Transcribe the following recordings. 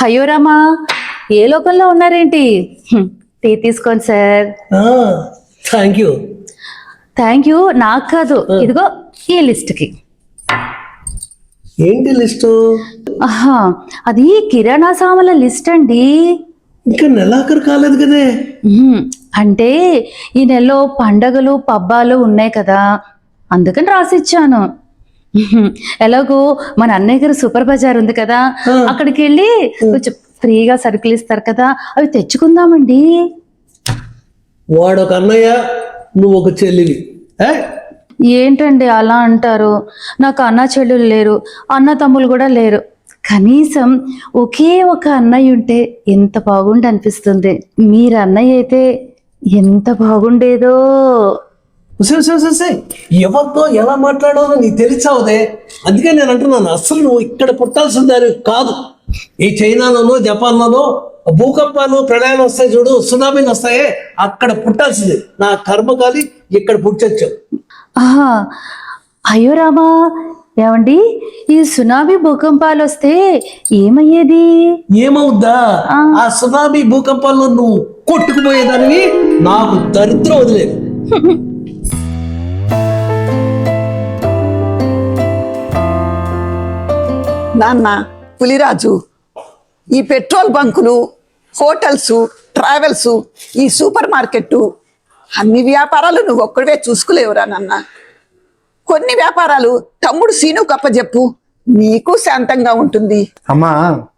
అయ్యో రామా, ఏ లోకంలో ఉన్నారేంటి? టీ తీసుకోండి sir. Thank you. Thank you నాకు కాదు, ఇదిగో ఈ లిస్ట్కి. ఏంటి లిస్టు? ఆహా, అది కిరాణా సామాన్ల లిస్ట్ అండి. ఇంకా నెలాఖరు కాలేదు కదే. అంటే ఈ నెలలో పండగలు పబ్బాలు ఉన్నాయి కదా, అందుకని రాసిచ్చాను. ఎలాగో మన అన్నయ్య గారు సూపర్ బజార్ ఉంది కదా, అక్కడికి వెళ్ళి కొంచెం ఫ్రీగా సరుకులు ఇస్తారు కదా, అవి తెచ్చుకుందామండి. వాడొక అన్నయ్య, నువ్వు ఒక చెల్లివి. ఏంటండి అలా అంటారు? నాకు అన్న చెల్లెలు లేరు, అన్న తమ్ముళ్ళు కూడా లేరు. కనీసం ఒకే ఒక అన్నయ్య ఉంటే ఎంత బాగుండి అనిపిస్తుంది. మీరు అన్నయ్య అయితే ఎంత బాగుండేదో. ఎవరితో ఎలా మాట్లాడాలో నీకు తెలిసావుదే. అందుకే నేను అంటున్నాను, అసలు నువ్వు ఇక్కడ పుట్టాల్సిన దాని కాదు. ఈ చైనాలోనో జపాన్లోనో భూకంపాలు ప్రళయాలు వస్తాయి చూడు, సునామీలు వస్తాయే, అక్కడ పుట్టాల్సింది. నా కర్మకాలి ఇక్కడ పుట్టొచ్చావు. అయ్యో రామా, ఏమండి ఈ సునామీ భూకంపాలు వస్తే ఏమయ్యేది? ఏమవుద్దా? ఆ సునామీ భూకంపాల్లో నువ్వు కొట్టుకుపోయేదానివి. నాకు దరిద్రం వదిలేదు. నాన్న పులిరాజు, ఈ పెట్రోల్ బంకులు, హోటల్స్, ట్రావెల్స్, ఈ సూపర్ మార్కెట్టు, అన్ని వ్యాపారాలు నువ్వు ఒక్కడివే చూసుకోలేవురా నాన్న. కొన్ని వ్యాపారాలు తమ్ముడు సీను కప్పజెప్పు, నీకు శాంతంగా ఉంటుంది. అమ్మా,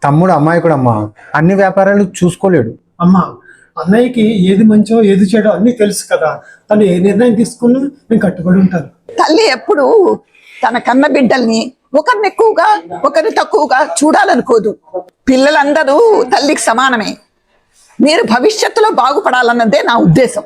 తమ్ముడు అమ్మాయికుడు అమ్మా, అన్ని వ్యాపారాలు చూసుకోలేడు. అమ్మా, అన్నయ్యకి ఏది మంచో ఏది చెడో అన్నీ తెలుసు కదా, తను ఏ నిర్ణయం తీసుకున్నా నేను కట్టుబడి ఉంటాను. తల్లి ఎప్పుడు తన కన్న బిడ్డల్ని ఒకరిని ఎక్కువగా ఒకరిని తక్కువగా చూడాలనుకోదు. పిల్లలందరూ తల్లికి సమానమే. మీరు భవిష్యత్తులో బాగుపడాలన్నదే నా ఉద్దేశం.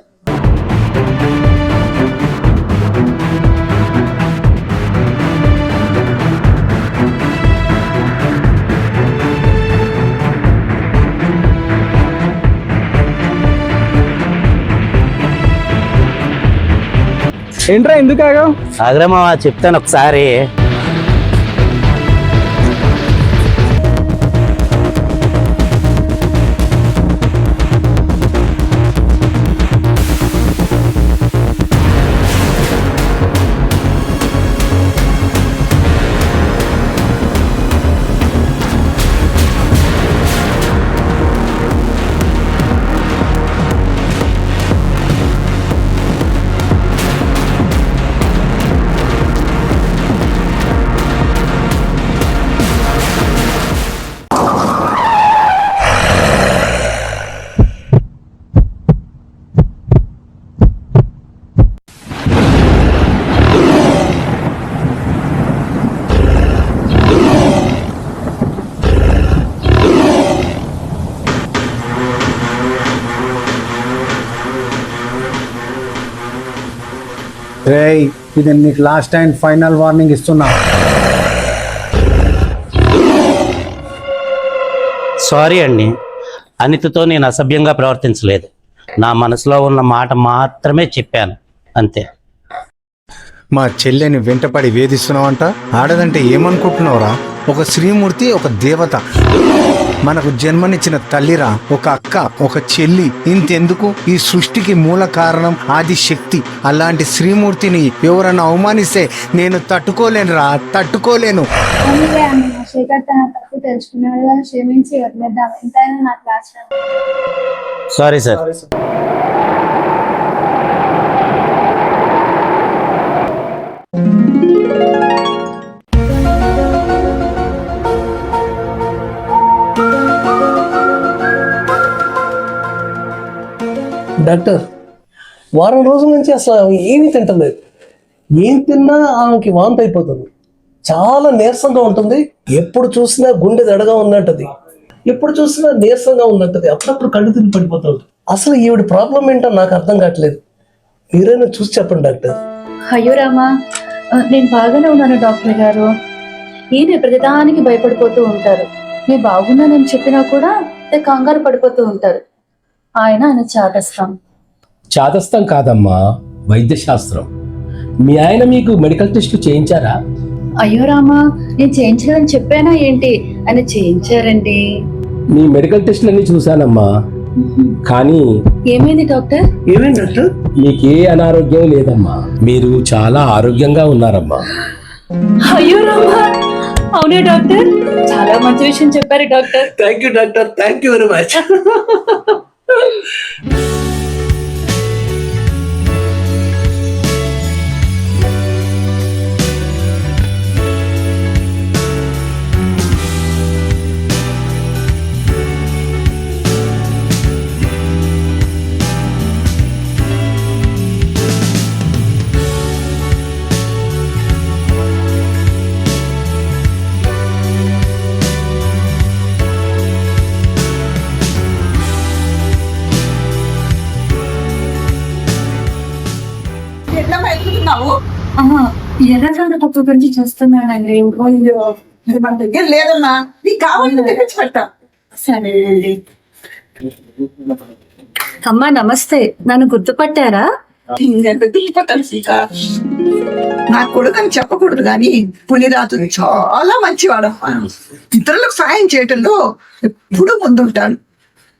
ఏంట్రా ఎందుకు ఆగావు? ఆగ్రమా చెప్తాను ఒకసారి. రేయ్, ఇది నీకు లాస్ట్ అండ్ ఫైనల్ వార్నింగ్ ఇస్తున్నా. సారీ అండి, అనితతో నేను అసభ్యంగా ప్రవర్తించలేదు. నా మనసులో ఉన్న మాట మాత్రమే చెప్పాను, అంతే. మా చెల్లెని వెంటపడి వేధిస్తున్నావంట. ఆడదంటే ఏమనుకుంటున్నావురా? ఒక శ్రీమూర్తి, ఒక దేవత, మనకు జన్మనిచ్చిన తల్లిరా. ఒక అక్క, ఒక చెల్లి, ఇంతెందుకు ఈ సృష్టికి మూల కారణం ఆది శక్తి. అలాంటి శ్రీమూర్తిని ఎవరన్నా అవమానిస్తే నేను తట్టుకోలేనురా, తట్టుకోలేను. Sorry sir. డాక్టర్, వారం రోజుల నుంచి అసలు ఆమె ఏమీ తింటలేదు. ఏం తిన్నా ఆమెకి వాంతి అయిపోతుంది. చాలా నీరసంగా ఉంటుంది. ఎప్పుడు చూసినా గుండె దడగా ఉన్నట్టుది, ఎప్పుడు చూసినా నీరసంగా ఉన్నట్టుది. అప్పుడప్పుడు కళ్ళు తిరిగి పడిపోతుంది. అసలు ఈవిడ ప్రాబ్లం ఏంటో నాకు అర్థం కావట్లేదు. మీరైనా చూసి చెప్పండి డాక్టర్. అయ్యో రామా, నేను బాగానే ఉన్నాను డాక్టర్ గారు. ఈయన ప్రతిదానికి భయపడిపోతూ ఉంటారు. నేను బాగున్నానని చెప్పినా కూడా కంగారు పడిపోతూ ఉంటారు. ఆయన చాదస్తం కాదమ్మా, వైద్య శాస్త్రం. మీ ఆయన మీకు మెడికల్ టెస్ట్లు చేయించారా? అయ్యో రామా, నేను చేయించలేదని చెప్పానా ఏంటి? ఆయన చేయించారండి. మీ మెడికల్ టెస్టులన్నీ చూశానమ్మా, కానీ ఏమైంది డాక్టర్? ఏమేం డాక్టర్? మీకు ఏ అనారోగ్యం లేదమ్మా. మీరు చాలా ఆరోగ్యంగా ఉన్నారమ్మా. అయ్యో రామా, అవునే డాక్టర్, చాలా మంచి విషయం చెప్పారు doctor. Thank you doctor, thank you very much. ఎట్లమ్మా ఎత్తుకున్నావు? ఎర్రగడ్డ పప్పు గురించి చూస్తున్నానండి. ఇది మన దగ్గర లేదమ్మా, నీకు కావాలని తెచ్చి పెట్టా. సరేనండి. అమ్మా నమస్తే, నన్ను గుర్తుపట్టారా? నా కొడుకని చెప్పకూడదు కానీ పులిరాజు చాలా మంచివాడమ్మా. ఇతరులకు సహాయం చేయటంలో ఎప్పుడూ ముందుంటాడు.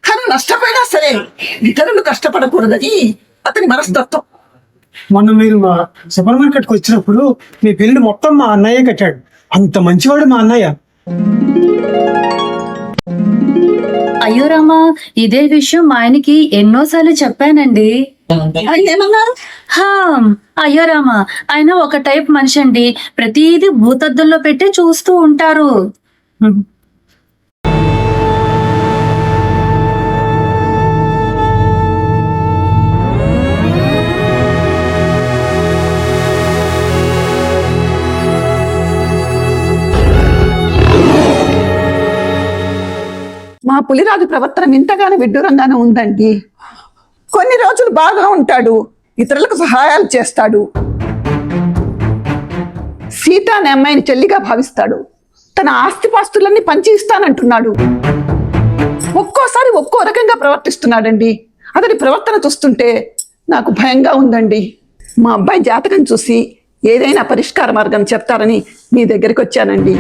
కానీ నష్టపోయినా సరే ఇతరులు కష్టపడకూడదని అతని మనస్తత్వం. మొన్న మీరు మా సూపర్ మార్కెట్కి వచ్చినప్పుడు మీ పెళ్లి మొత్తం మా అన్నయ్య కట్టాడు. అంత మంచివాడు మా అన్నయ్య. అయ్యో రామా, ఇదే విషయం మా ఆయనకి ఎన్నోసార్లు చెప్పానండి. ఏమన్నారు? హా, అయ్యో రామా, ఆయన ఒక టైప్ మనిషి అండి. ప్రతిదీ భూతద్దంలో పెట్టి చూస్తూ ఉంటారు. మా పులిరాజు ప్రవర్తన వింతగానే విడ్డూరంగానే ఉందండి. కొన్ని రోజులు బాగా ఉంటాడు, ఇతరులకు సహాయాలు చేస్తాడు. సీత అనే అమ్మాయిని చెల్లిగా భావిస్తాడు. తన ఆస్తిపాస్తులన్నీ పంచి ఇస్తానంటున్నాడు. ఒక్కోసారి ఒక్కో రకంగా ప్రవర్తిస్తున్నాడండి. అతని ప్రవర్తన చూస్తుంటే నాకు భయంగా ఉందండి. మా అబ్బాయి జాతకం చూసి ఏదైనా పరిష్కార మార్గం చెప్తారని మీ దగ్గరికి వచ్చానండి.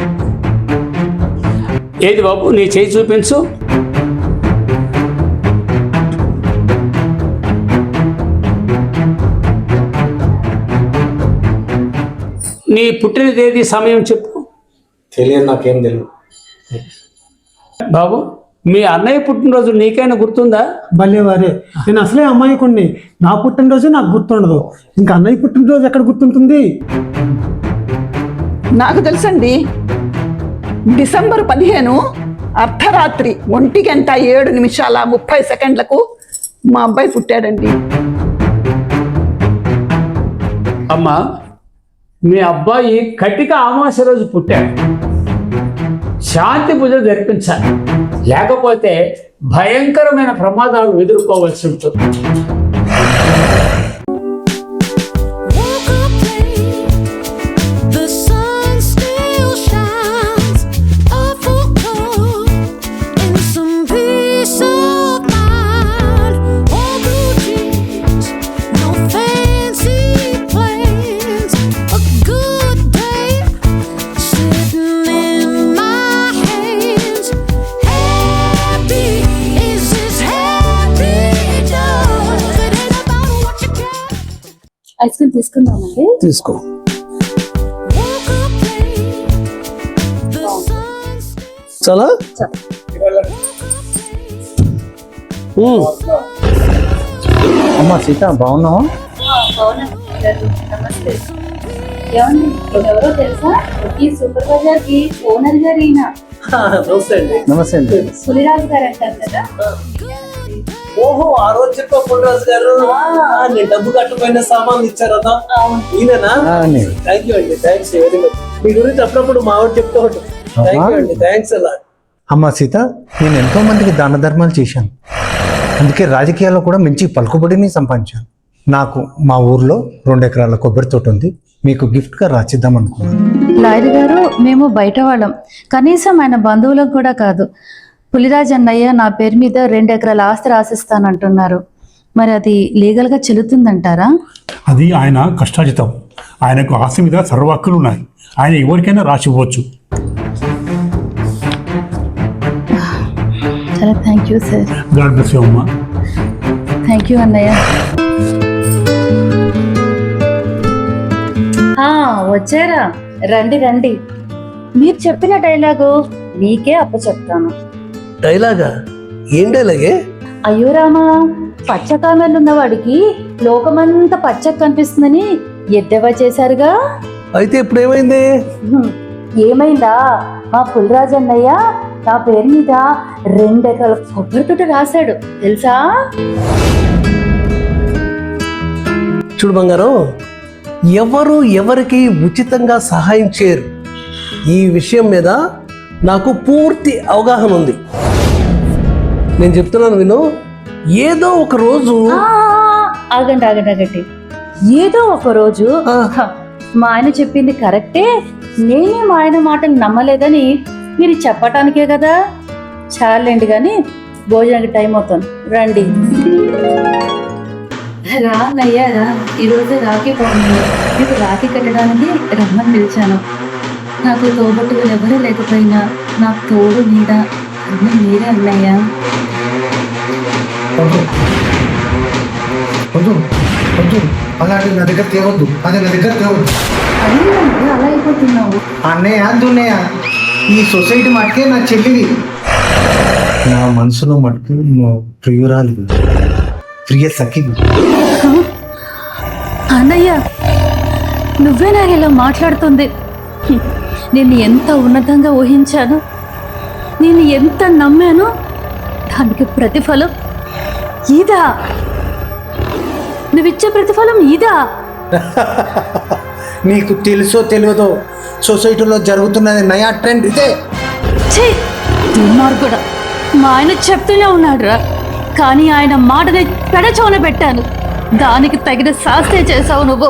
ఏది బాబు, నీ చేయి చూపించు. నీ పుట్టిన తేదీ సమయం చెప్పు. తెలియదు, నాకేం తెలియదు. బాబు, మీ అన్నయ్య పుట్టినరోజు నీకైనా గుర్తుందా? భలేవారే, నేను అసలే అమ్మాయికుణ్ణి. నా పుట్టినరోజు నాకు గుర్తుండదు, ఇంకా అన్నయ్య పుట్టినరోజు ఎక్కడ గుర్తుంటుంది? నాకు తెలుసండి. డిసెంబర్ 15 అర్ధరాత్రి 1:07:30 మా అబ్బాయి పుట్టాడండి. అమ్మా, మీ అబ్బాయి కటిక అమావాస్య రోజు పుట్టాడు. శాంతి పూజ జరిపించాలి, లేకపోతే భయంకరమైన ప్రమాదాలు ఎదుర్కోవాల్సి ఉంటుంది. ఐస్ క్రీమ్ తీసుకుందామండి. తీసుకో. చాలా అమ్మా సీత, బాగున్నావా? నమస్తే. ఏమండి, ఎవరో తెలుసా? ఈ సూపర్ బజార్ కి ఓనర్ గారు ఈయన. నమస్తే అండి. నమస్తే అండి. పులిరాజు గారు అంటారు కదా. ఓహో, ఆ రోజు చెప్పా పులిరాజు గారు, నేను డబ్బు కట్టపోయిన సామాన్లు ఇచ్చారదా? ఈయననా? థ్యాంక్ యూ అండి, థ్యాంక్స్ వెరీ మచ్. మీ గురించి అప్పుడప్పుడు మా వాడు చెప్తూ ఉంటాడు. థ్యాంక్ యూ అండి, థ్యాంక్స్ అలా. అమ్మా సీత, నేను ఎంతో మందికి దాన ధర్మాలు చేశాను. అందుకే రాజకీయాల్లో కూడా మంచి పలుకుబడిని సంపాదించాను. నాకు మా ఊర్లో 2 ఎకరాల కొబ్బరి తోట ఉంది. మీకు గిఫ్ట్గా రాసిద్దాం అనుకున్నాను. లాయర్ గారు, మేము బయట వాళ్ళం, కనీసం ఆయన బంధువులకు కూడా కాదు. పులిరాజ్ అన్నయ్య నా పేరు మీద 2 ఎకరాల ఆస్తి రాసిస్తానంటున్నారు. మరి అది లీగల్గా చెల్లుతుందంటారా? అది ఆయన కష్టార్జితం. ఆయనకు ఆస్తి మీద సర్వ హక్కులు ఉన్నాయి. ఆయన ఎవరికైనా రాసివ్వచ్చు. Thank you sir. God bless you అమ్మా. థ్యాంక్ యూ అన్నయ్య. వచ్చారా? రండి రండి. మీరు చెప్పిన డైలాగు మీకే అప్పు చెప్తాను. డైలాగా? ఏం డైలాగే? అయ్యో రామా, పచ్చకామెర్లు ఉన్నవాడికి లోకమంతా పచ్చగా కనిపిస్తుందని ఎద్దేవా చేశారుగా. అయితే ఇప్పుడు ఏమైంది? ఏమైందా? మా పుల్రాజు అన్నయ్య నా పేరు మీద 2 ఎకరాల కొబ్బరి తోట రాశాడు తెలుసా? చూడు బంగారం, ఎవరు ఎవరికి ఉచితంగా సహాయం చేయరు. ఈ విషయం మీద నాకు పూర్తి అవగాహన ఉంది. నేను చెప్తున్నాను విను. ఏదో ఒక రోజు ఆగండి ఆగండి ఆగండి. ఏదో ఒక రోజు మా ఆయన చెప్పింది కరెక్టే, నేనే మా ఆయన మాటలు నమ్మలేదని మీరు చెప్పటానికే కదా. చాలండి కానీ భోజనానికి టైం అవుతుంది, రండి. రా అన్నయ్య రా, ఈరోజు రాఖీ పౌర్ణమి, మీకు రాఖీ కట్టడానికి రమ్మని పిలిచాను. నాకు తోబట్టువులు ఎవరూ లేకపోయినా నాకు తోడు నీడ అన్నీ మీరే అన్నయ్య. అలాంటి నా దగ్గర తేవద్దు, అది నా దగ్గర తేవద్దు. అదేంటంటే అలా అయిపోతున్నావు? అన్నయ్య దున్నయ్య, ఈ సొసైటీ మటుకే నా చెల్లిది. నా మనసులో మటుకు ప్రియురాలి, ప్రియ సఖి. అన్నయ్య, నువ్వేనా ఇలా మాట్లాడుతుంది? నేను ఎంత ఉన్నతంగా ఊహించాను, నేను ఎంత నమ్మాను, దానికి ప్రతిఫలం ఇదా? నువ్విచ్చే ప్రతిఫలం ఇదా? నీకు తెలుసో తెలియదో సొసైటీలో జరుగుతున్నది నయా ట్రెండ్ ఇదే. దుర్మార్గుడా, మా ఆయన చెప్తూనే ఉన్నాడురా, కానీ ఆయన మాటని పెడచోన పెట్టాను. దానికి తగిన శాస్త్రే చేశావు నువ్వు.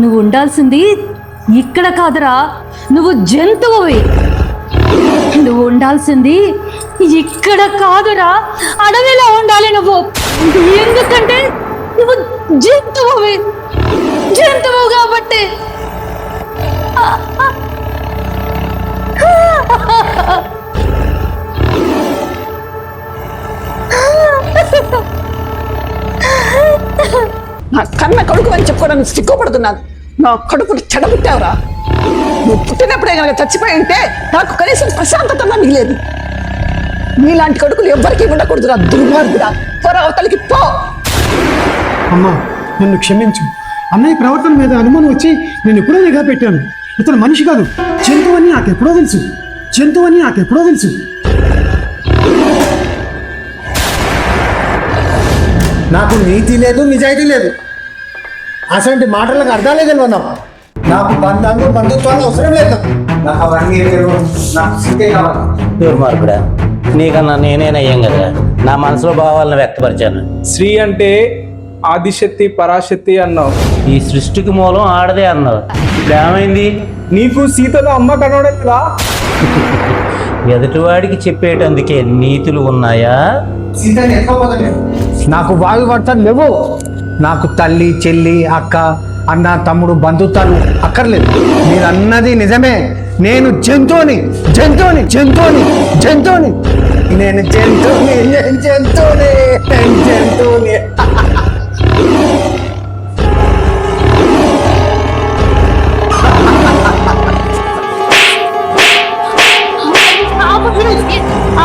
నువ్వు ఉండాల్సింది ఇక్కడ కాదురా, నువ్వు జంతువువి. నువ్వు ఉండాల్సింది ఇక్కడ కాదురా, అడవిలో ఉండాలి నువ్వు. ఎందుకంటే నువ్వు జంతువువి, జంతువు కాబట్టి. నా కన్న కొడుకు అని చెప్పుకోవడానికి సిగ్గుపడుతున్నాను. నా కడుపును చెడబుట్టావురా. నువ్వు పుట్టినప్పుడే కనుక చచ్చిపోయి ఉంటే నాకు కనీసం ప్రశాంతత మిగిలేదు. నీలాంటి కొడుకులు ఎవ్వరికీ ఉండకూడదురా దుర్మార్గుడా. త్వర అవతలికి పో. అమ్మా, నన్ను క్షమించు. అన్నయ్య ప్రవర్తన మీద అనుమానం వచ్చి నేను ఎప్పుడో నిఘా పెట్టాను. ఇతను మనిషి కాదు, జంతువు అని నాకెప్పుడో తెలుసు, జంతువు అని నాకెప్పుడో తెలుసు. నాకు నీతి లేదు, నిజాయితీ లేదు. అసలు మాటలకు అర్థాలే తెలియదు. నాకు బంధాలు బంధుత్వాలు అవసరం లేదు. నాకు అవన్నీ నాకు సిద్ధే కావాలి. దుర్మార్గుడా, నీకన్నా నేనేనయ్యాం కదా, నా మనసులో భావాలను వ్యక్తపరిచాను. స్త్రీ అంటే ఆదిశక్తి పరాశక్తి అన్నావు, ఈ సృష్టికి మూలం ఆడదే అన్నావు. ఇప్పుడు ఏమైంది? నీకు సీతలో అమ్మ కనబడలేదా? ఎదుటివాడికి చెప్పేటందుకే నీతులు ఉన్నాయా? నాకు వాయు వర్తలు లేవు. నాకు తల్లి, చెల్లి, అక్క, అన్న, తమ్ముడు, బంధుత్వాలు అక్కర్లేదు. మీరు అన్నది నిజమే. నేను జంతువుని, జంతువుని, జంతువుని, జంతువుని, నేను జంతువుని, నేను జంతువుని, నేను జంతువుని.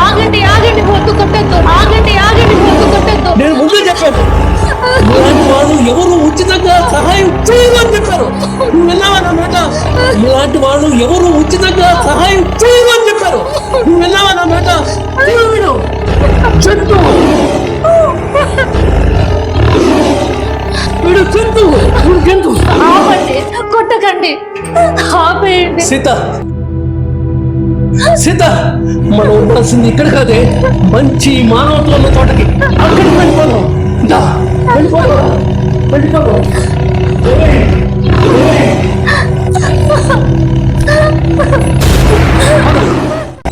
ఆగండి ఆగండి, పొత్తు కొట్టద్దు. ఆగండి ఆగండి, పొత్తు కొట్టద్దు. నేను ముందే చెప్పాను, ఇలాంటి వాళ్ళు ఎవరు ఉచితంగా సహాయం చేయమని చెప్పారు. నువ్వు వెళ్ళావన్నమాట. ఇలాంటి వాళ్ళు ఎవరు ఉచితంగా సహాయం చేయమని చెప్పారు. నువ్వు వెళ్ళావన్నమాట. జంతువు, వీడు జంతువు, వీడు జంతువు. ఆపండి, కొట్టకండి, ఆపేయండి. సీత, సీత, మనం ఉండాల్సింది ఇక్కడ కాదే, మంచి మానవత్వం ఉన్న తోటకి. అక్కడికి వెళ్ళిపోదాం. వెళ్ళిపోదాం, వెళ్ళిపోదాం.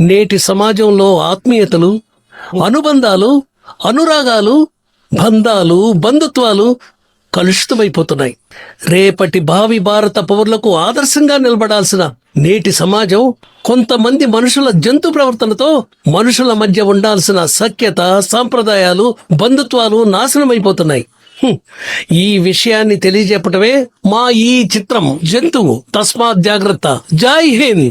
నేటి సమాజంలో ఆత్మీయతలు, అనుబంధాలు, అనురాగాలు, బంధాలు, బంధుత్వాలు కలుషితమైపోతున్నాయి. రేపటి భావి భారత పౌరులకు ఆదర్శంగా నిలబడాల్సిన నేటి సమాజం కొంతమంది మనుషుల జంతు ప్రవర్తనతో మనుషుల మధ్య ఉండాల్సిన సఖ్యత, సాంప్రదాయాలు, బంధుత్వాలు నాశనమైపోతున్నాయి. ఈ విషయాన్ని తెలియజెప్పటమే మా ఈ చిత్రం జంతువు. తస్మాత్ జాగ్రత్త. జై హింద్.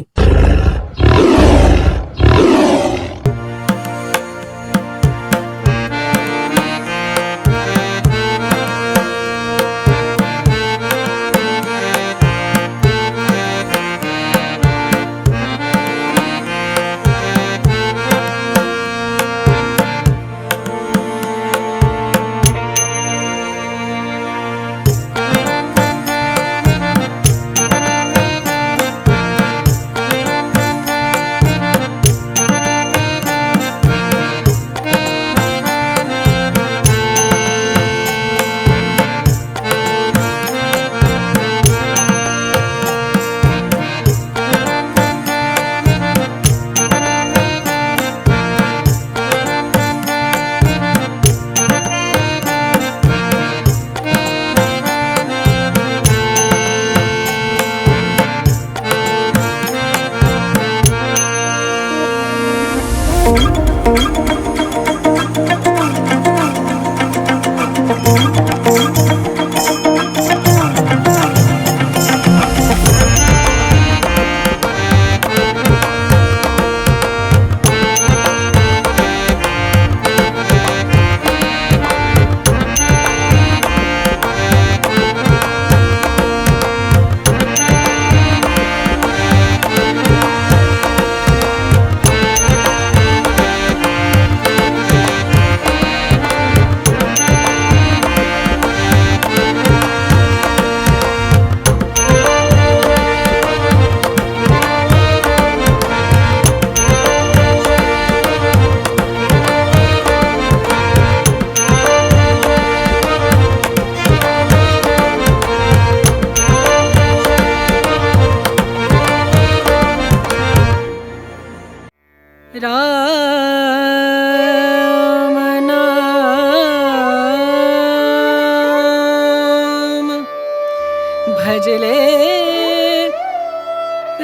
भजले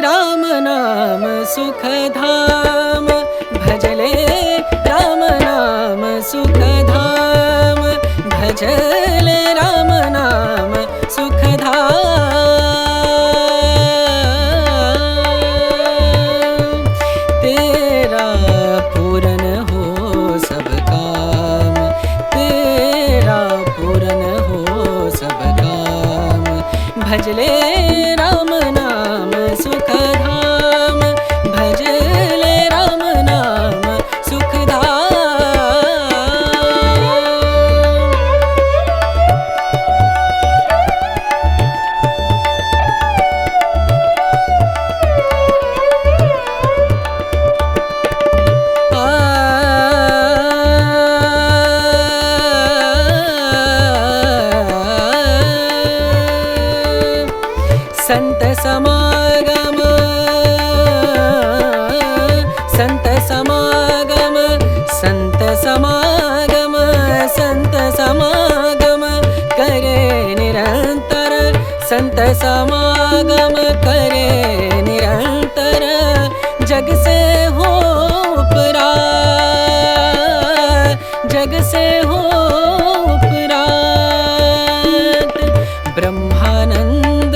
राम नाम सुखधाम, भजले राम नाम सुखधाम, भजले राम नाम सुखधाम। तेरा पूरन हो सब काम, तेरा पूरन हो सब काम, भजले राम नाम सुखधाम, भजले राम नाम संत समागम, संत समागम, संत समागम, संत समागम करे निरंतर, संत समागम करे निरंतर, जग से हो उपरा, जग से हो उपरात, ब्रह्मानंद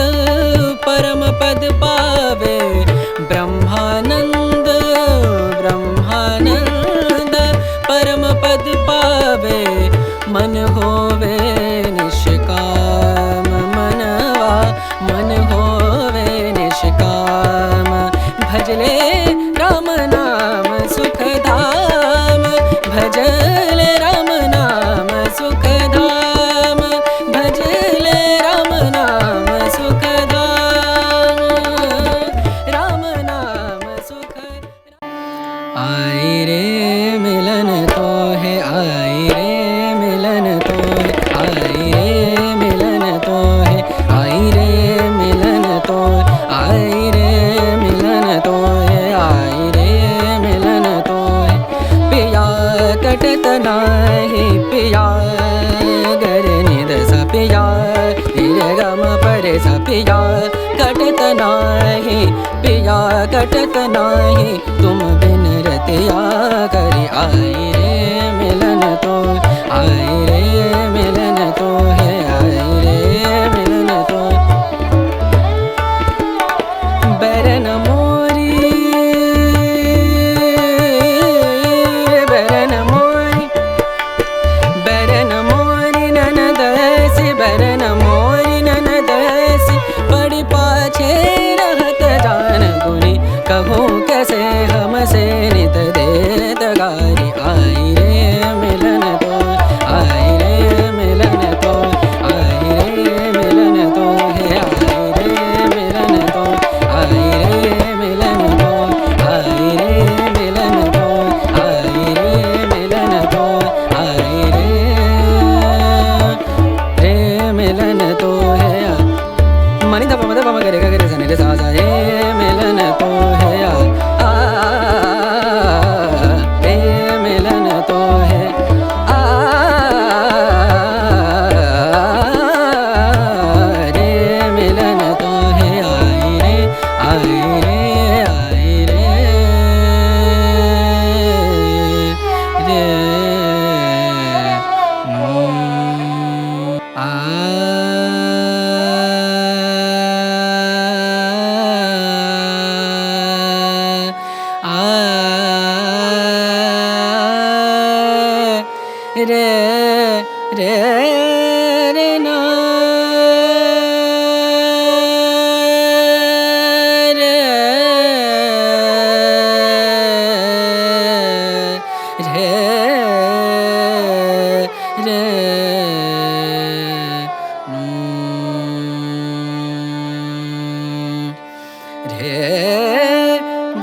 परम पद पावे, ब्रह्मानंद ब्रह्मानंद परम पद पावे, मन होवे निष्काम, मनवा मन होवे निष्काम, भजले राम नाम सुखधाम, भजले राम नाम सुखधाम, भजले राम नाम सुखधाम, राम नाम सुख। आई रे मिलन तो है, आई रे मिलन तो है, आई रे मिलन तो है, आई रे मिलन तो है, आई रे मिलन तो है, आई रे मिलन तो है। पिया कटत नाही पिया, गर निद सा पिया, तिर गम पर सा पिया कटत नाही, पिया कटत नाही, तुम बिन रतिया करी आई रे मिलन तो, आई रे मिलन तो है, आई रे मिलन तो। बैरन मोरी, बैरन मोरी, बैरन मोरी ननदसी, बैरन मोरी ननदसी, बड़ी पाछे रहत जान गुनी, कहूँ कैसे हमसे नित देत गारी, आई रे मिलन तो, आई रे मिलन तो, आई रे मिलन तो है, आई रे मिलन तो, आई रे मिलन तो, आई रे मिलन तो, आई रे मिलन तो, आई रे मिलन तो है। मनी ध पम गरे गरे सा रे सा सा रे मिलन तो है, रे मिलन तो है, रे मिलन तो है, आई रे आई रे आई रे रे आ रे रे रे ना रे रे रे रे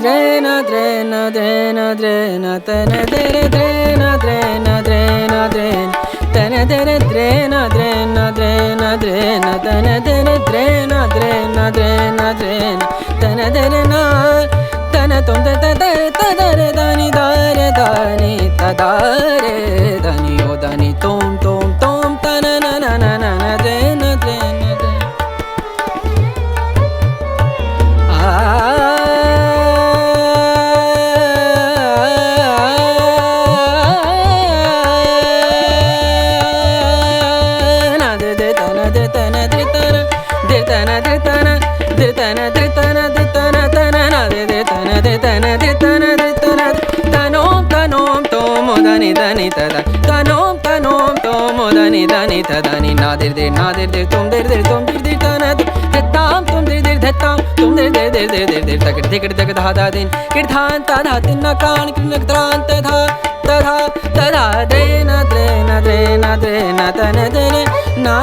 द्रेन द्रेन द्रेन द्रेन तन दरे द्रेन द्रेन द्रेन द्रेन तन दरे द्रेन द्रेन द्रेन द्रेन तन दरे द्रेन द्रेन द्रेन द्रेन तन दरे ना तन तुम तदरे तदरे दानी दारे दानी तदारे दानी ओ दानी तुम तुम तुम तन न न न न द्रेन द्रेन द्रेन దని తద తనోం తనోం తోమోదని దని తదని నాదిర్ దే నాదిర్ దే తుమ్ దిర్ దిర్ తుమ్ దిర్ దిర్ తనద దత్తాం తుమ్ దిర్ దిర్ దత్తాం తుమ్ దిర్ దిర్ దిర్ దిర్ దిర్ దిర్ తగ దిగ దిగ धा धा दिन किरधान तधा तिन कान किन त्रान तधा तधा तधा द्रेन द्रेन द्रेन द्रेन तन दरे ना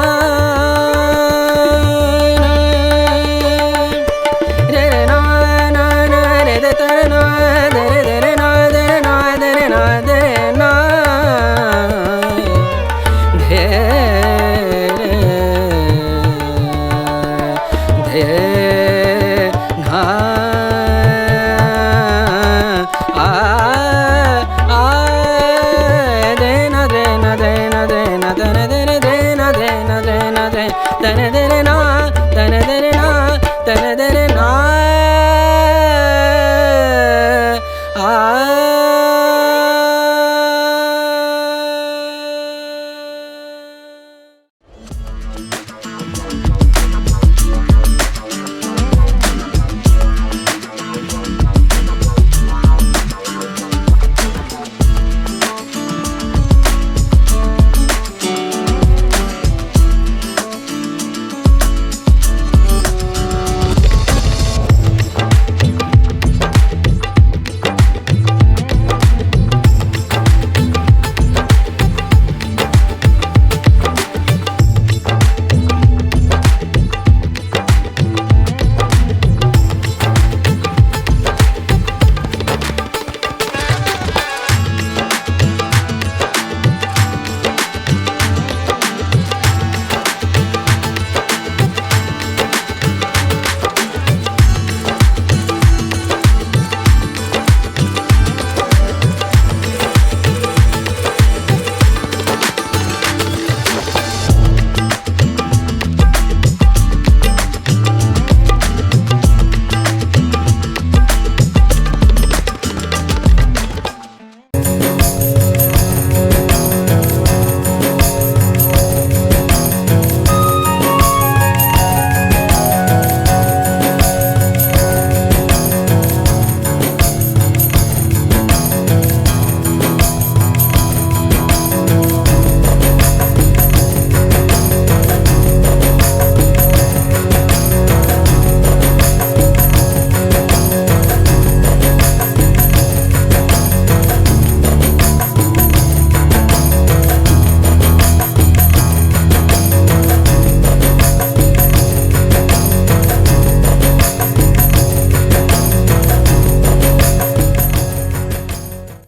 रे ना ना रे दे तर ना दे रे ना दे ना दे ना दे ना धे धे ना आ आ दे ना दे ना दे ना दे ना तन दे ना दे ना दे ना दे तन दे